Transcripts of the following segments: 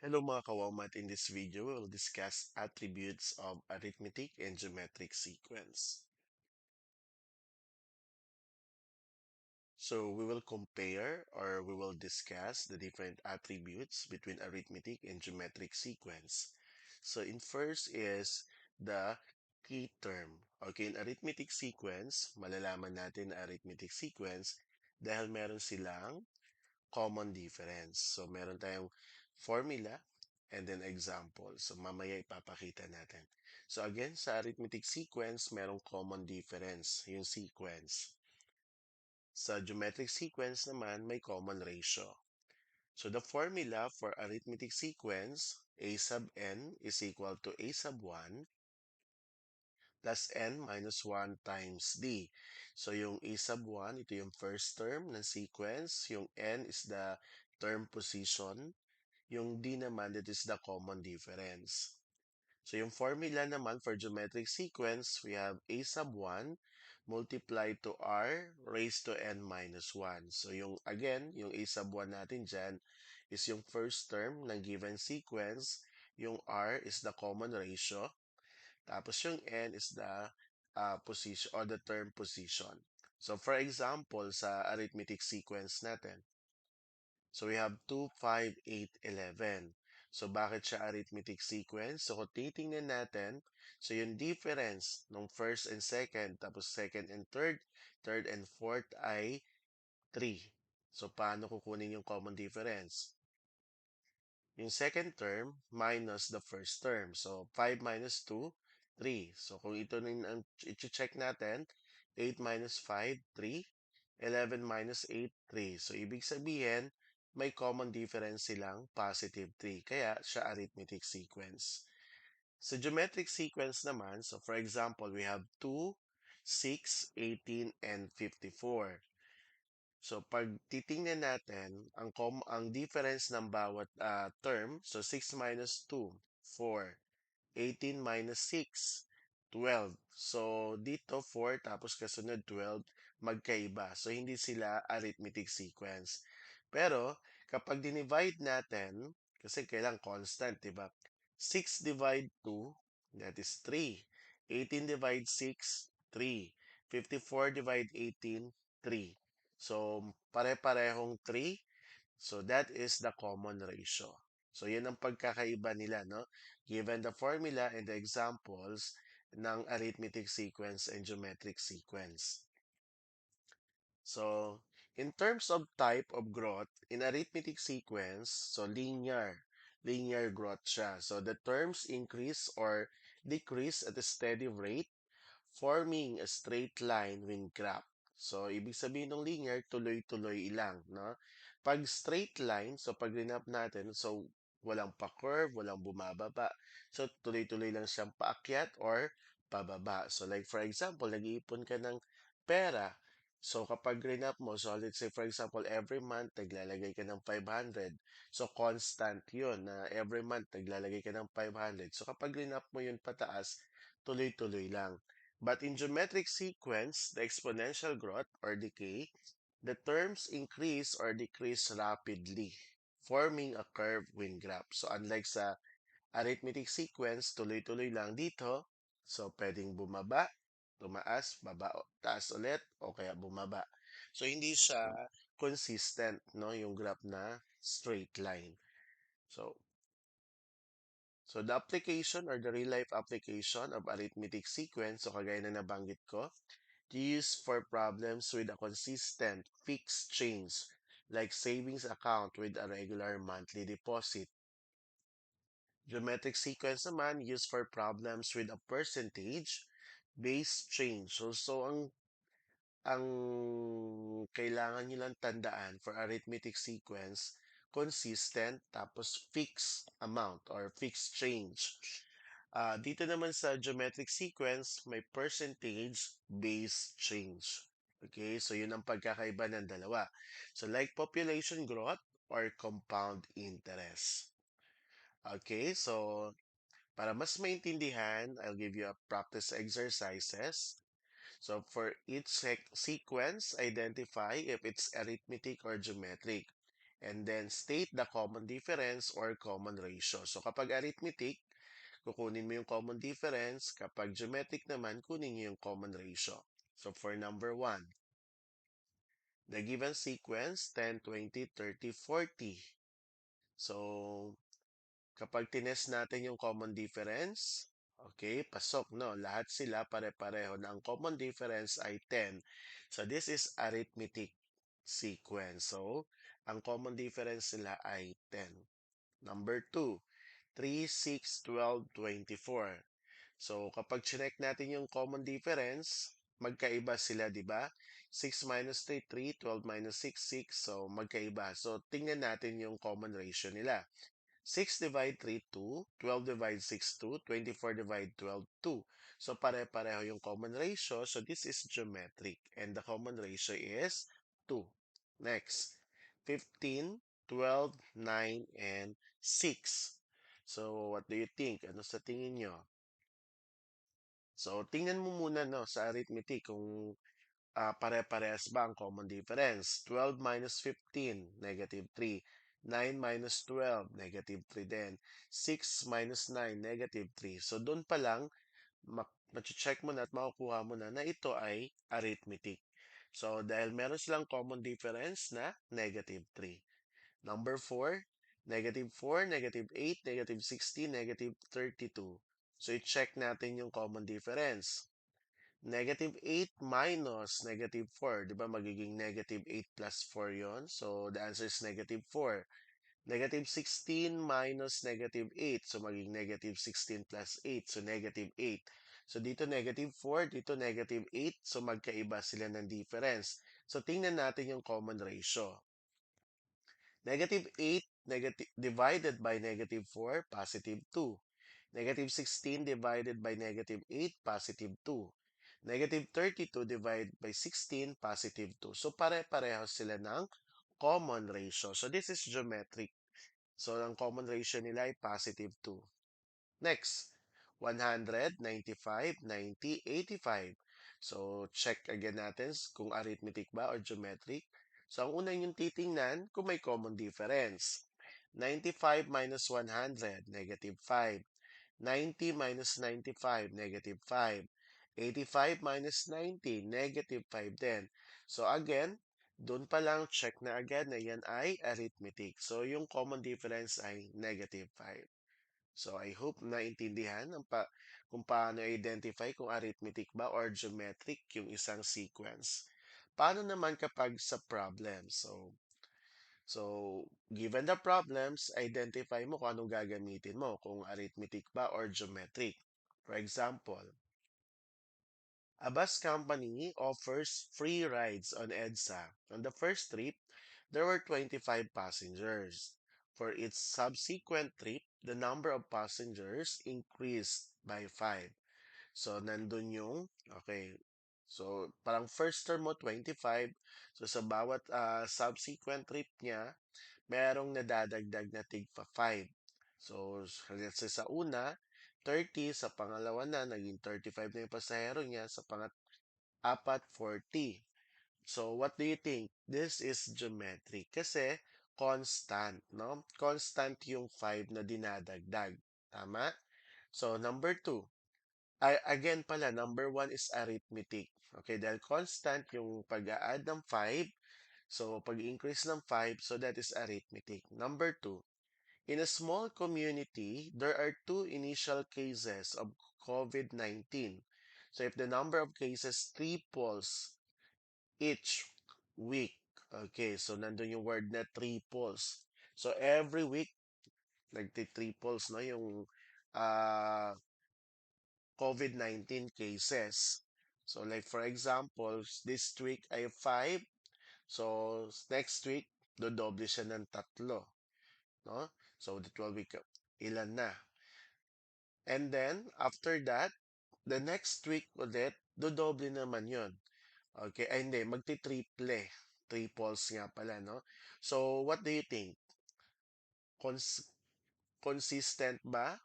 Hello mga kawamat, in this video we will discuss attributes of arithmetic and geometric sequence. So we will compare or we will discuss the different attributes between arithmetic and geometric sequence. So in first is the key term. Okay, in arithmetic sequence, malalaman natin na arithmetic sequence dahil meron silang common difference. So, meron tayong formula and then example. So, mamaya ipapakita natin. So, again, sa arithmetic sequence, merong common difference, yung sequence. Sa geometric sequence naman, may common ratio. So, the formula for arithmetic sequence, a sub n is equal to a sub 1 plus n minus 1 times d. So, yung a sub 1, ito yung first term ng sequence. Yung n is the term position. Yung d naman, that is the common difference. So, yung formula naman for geometric sequence, we have a sub 1 multiplied to r raised to n minus 1. So, again, yung a sub 1 natin dyan is yung first term ng given sequence. Yung r is the common ratio. Tapos yung n is the position or the term position. So for example, sa arithmetic sequence natin, so we have 2, 5, 8, 11. So bakit siya arithmetic sequence? So kung titingnan natin, so yung difference ng first and second, tapos second and third, third and fourth ay 3. So paano kukunin yung common difference? Yung second term minus the first term. So, 5 minus 2, 3. So, kung ito rin ang i-check natin, 8 minus 5, 3. 11 minus 8, 3. So, ibig sabihin, may common difference silang positive 3. Kaya, siya arithmetic sequence. Sa geometric sequence naman, so for example, we have 2, 6, 18, and 54. So, pag titingnan natin, ang difference ng bawat term, so 6 minus 2, 4. 18 minus 6, 12. So, dito 4 tapos kasunod 12, magkaiba. So, hindi sila arithmetic sequence. Pero, kapag dinivide natin, kasi kailang constant, di ba? 6 divide 2, that is 3. 18 divide 6, 3. 54 divide 18, 3. So, pare-parehong 3. So, that is the common ratio. So, yan ang pagkakaiba nila, no? Given the formula and the examples ng arithmetic sequence and geometric sequence. So, in terms of type of growth, in arithmetic sequence, so linear growth siya. So, the terms increase or decrease at a steady rate forming a straight line when graph. So, ibig sabihin ng linear, tuloy-tuloy lang, no? Pag straight line, so pag rinap natin, so walang pa-curve, walang bumababa. So, tuloy-tuloy lang siyang paakyat or pababa. So, like for example, nag-iipon ka ng pera. So, kapag rinap mo, so let's say for example, every month, naglalagay ka ng 500. So, constant yun na every month, naglalagay ka ng 500. So, kapag rinap mo yun pataas, tuloy-tuloy lang. But in geometric sequence, the exponential growth or decay, the terms increase or decrease rapidly, forming a curve when graph. So unlike sa arithmetic sequence, tuloy-tuloy lang dito. So pwedeng bumaba, tumaas, baba, taas ulit, o kaya bumaba. So hindi siya consistent, no, yung graph na straight line. So So, the application or the real-life application of arithmetic sequence, so kagaya na nabanggit ko, used for problems with a consistent fixed change, like savings account with a regular monthly deposit. Geometric sequence naman, used for problems with a percentage-based change. So ang kailangan nyo lang tandaan for arithmetic sequence, consistent, tapos fixed amount or fixed change. Dito naman sa geometric sequence, may percentage-based change. Okay, so yun ang pagkakaiba ng dalawa. So like population growth or compound interest. Okay, so para mas maintindihan, I'll give you a practice exercises. So for each sequence, identify if it's arithmetic or geometric. and then state the common difference or common ratio. So kapag arithmetic, kukunin mo yung common difference. Kapag geometric naman, kunin nyo yung common ratio. So for number 1, the given sequence 10, 20, 30, 40. So kapag tines natin yung common difference, okay, pasok, no? Lahat sila pare-pareho na ang common difference ay 10. So this is arithmetic sequence. So ang common difference nila ay 10. Number 2, 3, 6, 12, 24. So, kapag chinek natin yung common difference, magkaiba sila, di ba? 6 minus 3, 3. 12 minus 6, 6. So, magkaiba. So, tingnan natin yung common ratio nila. 6 divide 3, 2. 12 divide 6, 2. 24 divide 12, 2. So, pare-pareho yung common ratio. So, this is geometric. And the common ratio is 2. Next, 15, 12, 9, and 6. So, what do you think? Ano sa tingin nyo? So, tingnan mo muna no, sa arithmetic kung pare-parehas ba ang common difference. 12 minus 15, negative 3. 9 minus 12, negative 3 din. 6 minus 9, negative 3. So, doon pa lang, check mo na at makukuha mo na ito ay arithmetic. So, dahil meron silang common difference na negative 3. Number 4, negative 4, negative 8, negative 16, negative 32. So, i-check natin yung common difference. Negative 8 minus negative 4. Di ba magiging negative 8 plus 4 yon? So, the answer is negative 4. Negative 16 minus negative 8. So, magiging negative 16 plus 8. So, negative 8. So, dito negative 4, dito negative 8. So, magkaiba sila ng difference. So, tingnan natin yung common ratio. Negative 8 divided by negative 4, positive 2. Negative 16 divided by negative 8, positive 2. Negative 32 divided by 16, positive 2. So, pare-pareho sila ng common ratio. So, this is geometric. So, ang common ratio nila ay positive 2. Next, 100, 95, 90, 85. So, check again natin kung arithmetic ba or geometric. So, ang una yung titingnan kung may common difference. 95 minus 100, negative 5. 90 minus 95, negative 5. 85 minus 90, negative 5 din. So, again, doon pa lang check na agad na yan ay arithmetic. So, yung common difference ay negative 5. So, I hope naintindihan kung paano identify kung arithmetic ba or geometric yung isang sequence. Paano naman kapag sa problem? So, given the problems, identify mo kung anong gagamitin mo, kung arithmetic ba or geometric. For example, a bus company offers free rides on EDSA. On the first trip, there were 25 passengers. For each subsequent trip, the number of passengers increased by 5. So, nandun yung, okay, so parang first term mo 25. So, sa bawat subsequent trip niya, merong nadadagdag na tigpa 5. So, let's say sa una, 30, sa pangalawa na, naging 35 na yung pasahero niya, sa apat, 40. So, what do you think? This is geometric kasi constant, no? Constant yung 5 na dinadagdag. Tama? So, number 2. Again pala, number 1 is arithmetic. Okay, dahil constant yung pag-add ng 5, so pag-increase ng 5, so that is arithmetic. Number 2, in a small community, there are two initial cases of COVID-19. So if the number of cases triples each week, okay, so nandun yung word na triples. So every week, nagti-triples, no, yung uh, COVID-19 cases. So like for example, this week ay 5. So next week, dodoble siya ng 3. No? So the 12 week, ilan na? And then, after that, the next week ulit, dodoble naman yon. Okay, ay hindi, magti-triple. Triples nga pala, no? So, what do you think? Cons- Consistent ba?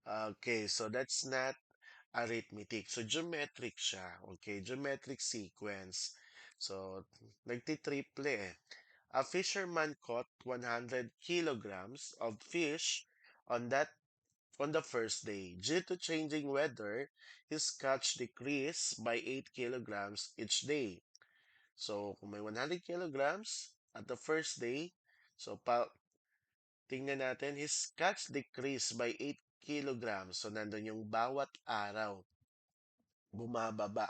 Okay, so that's not arithmetic. So, geometric siya. Okay, geometric sequence. So, nagti-triple eh. A fisherman caught 100 kilograms of fish on that on the first day. Due to changing weather, his catch decreased by 8 kilograms each day. So, kung may 100 kilograms at the first day, so tingnan natin, his catch decreased by 8 kilograms. So, nandun yung bawat araw bumababa.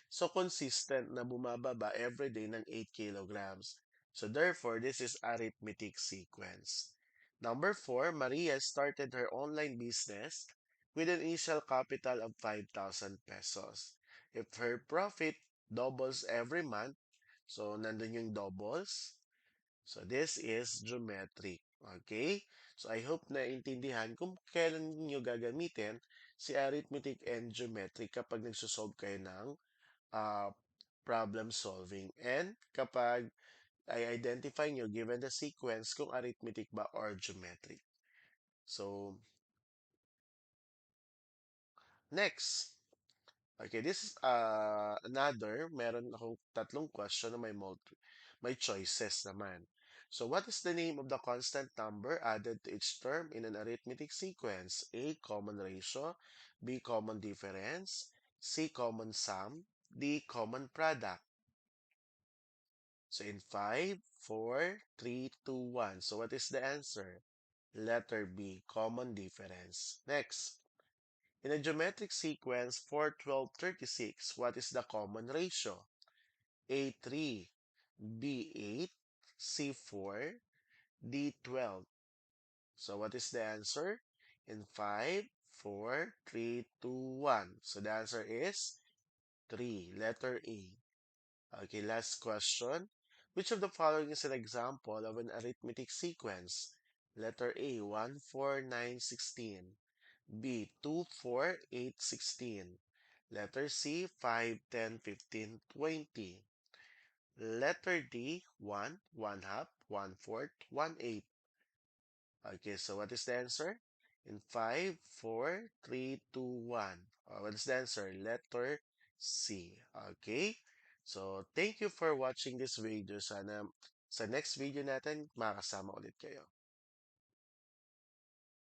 So, consistent na bumababa every day ng 8 kilograms. So, therefore, this is arithmetic sequence. Number 4, Maria started her online business with an initial capital of 5,000 pesos. If her profit doubles every month, so nandun yung doubles. So, this is geometric. Okay? So, I hope na intindihan kung kailan nyo gagamitin si arithmetic and geometric kapag nagsosolve kayo ng uh, problem solving. And kapag ay identify nyo given the sequence kung arithmetic ba or geometric. So, next. Okay, this is meron akong tatlong question na may choices naman. So, what is the name of the constant number added to each term in an arithmetic sequence? A, common ratio, B, common difference, C, common sum, D, common product. So, in 5, 4, 3, 2, 1. So, what is the answer? Letter B, common difference. Next. In a geometric sequence 4, 12, 36, what is the common ratio? A 3, B 8, C 4, D 12. So what is the answer? In 5, 4, 3, 2, 1. So the answer is 3, letter A. Okay, last question. Which of the following is an example of an arithmetic sequence? Letter A, 1, 4, 9, 16. B, 2, 4, 8, 16. Letter C, 5, 10, 15, 20. Letter D, 1, 1 half, 1 fourth, 1 eighth. Okay, so what is the answer? In 5, 4, 3, 2, 1. What is the answer? Letter C. Okay? So, thank you for watching this video. Sana sa next video natin, makasama ulit kayo.